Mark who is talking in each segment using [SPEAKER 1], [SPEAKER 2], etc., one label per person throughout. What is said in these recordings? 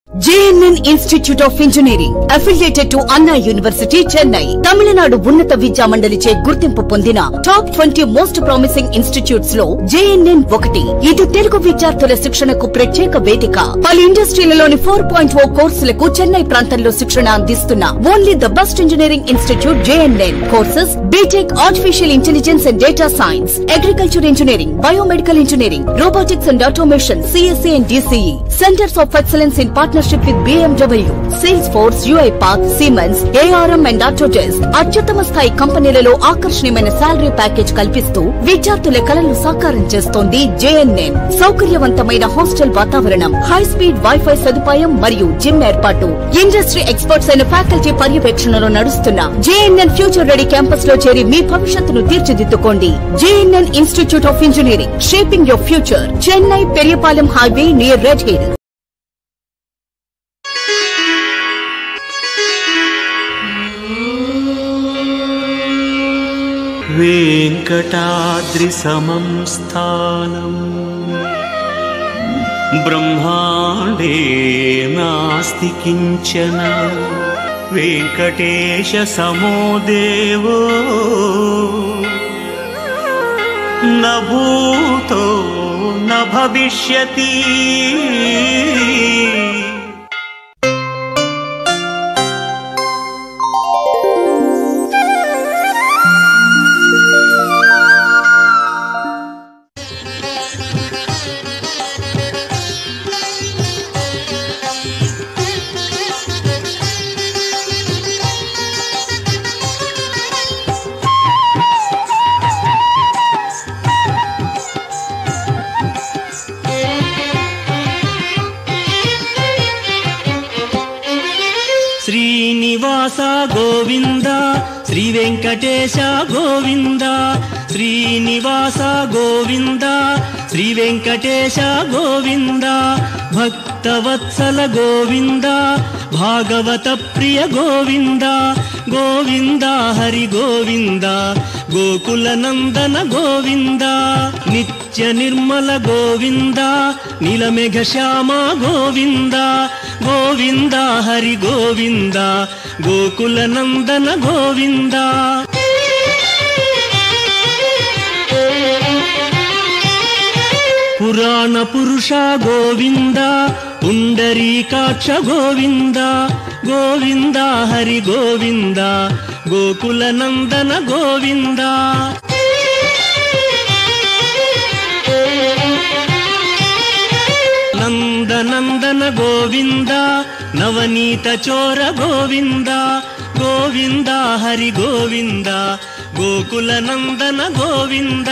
[SPEAKER 1] JNN Institute of Engineering, affiliated to Anna University, Chennai. Tamil Nadu ఉన్నత విద్యా మండలిచే గుర్తింపు పొందిన టాప్ 20 మోస్ట్ ప్రామిసింగ్ ఇన్స్టిట్యూట్స్ లో JNN ఒకటి. ఇది తెలుగు విద్యార్థుల శిక్షణకు ప్రత్యేక వేదిక. పలు ఇండస్ట్రీలలోని 4.0 కోర్సులకు చెన్నై ప్రాంతంలో శిక్షణ అందిస్తున్న only the best engineering institute JNN. Courses BTech artificial intelligence and data science, agriculture engineering, biomedical engineering, robotics and automation, CSE and DCE. Centers of Excellence in partnership with BMW, Salesforce, UiPath, Siemens, ARM and Autodesk. అత్యుత్తమ స్థాయి కంపెనీలలో ఆకర్షణీయమైన salary package కల్పిస్తూ విద్యార్థుల కలలు సాకారం చేస్తోంది JNN. సౌకర్యవంతమైన హాస్టల్ వాతావరణం, హై స్పీడ్ వైఫై సదుపాయం మరియు జిమ్ ఏర్పాటు. ఇండస్ట్రీ ఎక్స్పర్ట్స్ అయిన ఫ్యాకల్టీ పర్యవేక్షణలో నడుస్తున్న JNN ఫ్యూచర్ రెడీ క్యాంపస్ లో చేరి మీ భవిష్యత్తును తీర్చిదిద్దుకోండి. JNN Institute of Engineering, shaping your future. Chennai Periyapalam Highway near Red Hill.
[SPEAKER 2] Venkatadri समं स्थानं ब्रह्मांडे नास्ति किंचन वेंकटेश समो देवो न भूतो न भविष्यति।
[SPEAKER 3] శ్రీనివాస గోవింద శ్రీ వెంకటేశ గోవింద, శ్రీనివాస గోవింద శ్రీ వెంకటేశ గోవింద, భక్తవత్సల గోవింద భాగవత ప్రియ గోవింద, గోవింద హరి గోవింద గోకుల నందన గోవింద, నిత్య నిర్మల గోవింద నీలమేఘ శ్యామ గోవింద, గోవింద హరి గోవింద గోకుల నందన గోవింద. పురాణ పురుష గోవింద పుండరీకాక్ష గోవింద, గోవింద హరి గోవింద గోకుల నందన గోవింద. నందనందన గోవింద నవనీత చోర గోవింద, గోవింద హరి గోవింద గోకుల నందన గోవింద.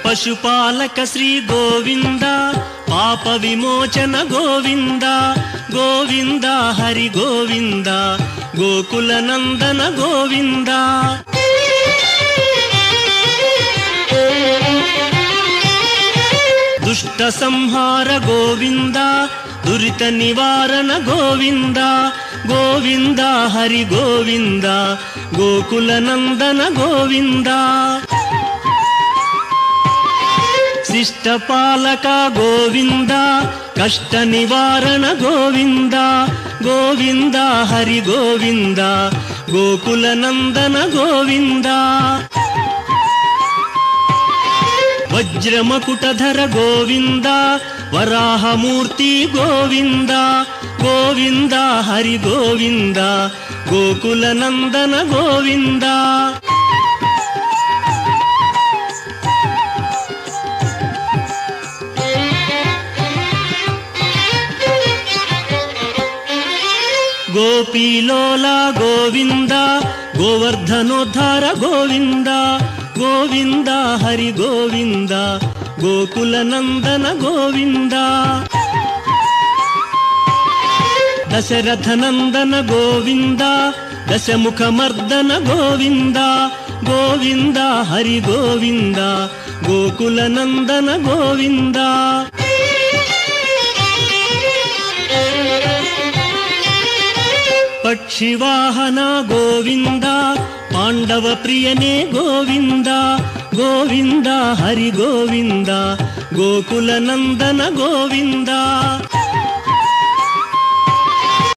[SPEAKER 3] పశుపాలక శ్రీ గోవింద పాప విమోచన గోవింద, గోవింద హరి గోవింద గోకుల నందన గోవింద. దుష్ట సంహార గోవింద దురిత నివారణ గోవింద, గోవింద హరి గోవింద గోకుల నందన గోవింద. శిష్టపాలక గోవింద కష్ట నివారణ గోవింద, గోవింద హరి గోవింద గోకుల నందన గోవింద. వజ్రమకుటధర గోవింద వరాహమూర్తి గోవింద, గోవింద హరి గోవింద గోకుల నందన గోవింద. గోపీలోల గోవింద గోవర్ధనోద్ధార గోవింద, గోవింద హరి గోవింద గోకుల నందన గోవింద. దశరథ నందన గోవింద దశముఖ మర్దన గోవింద, గోవింద హరి గోవింద గోకుల నందన గోవింద. పక్షివాహన గోవింద పాండవ ప్రియనే గోవింద, ಗೋವಿಂದ ಹರಿ ಗೋವಿಂದ ಗೋಕುಲ ನಂದನ ಗೋವಿಂದ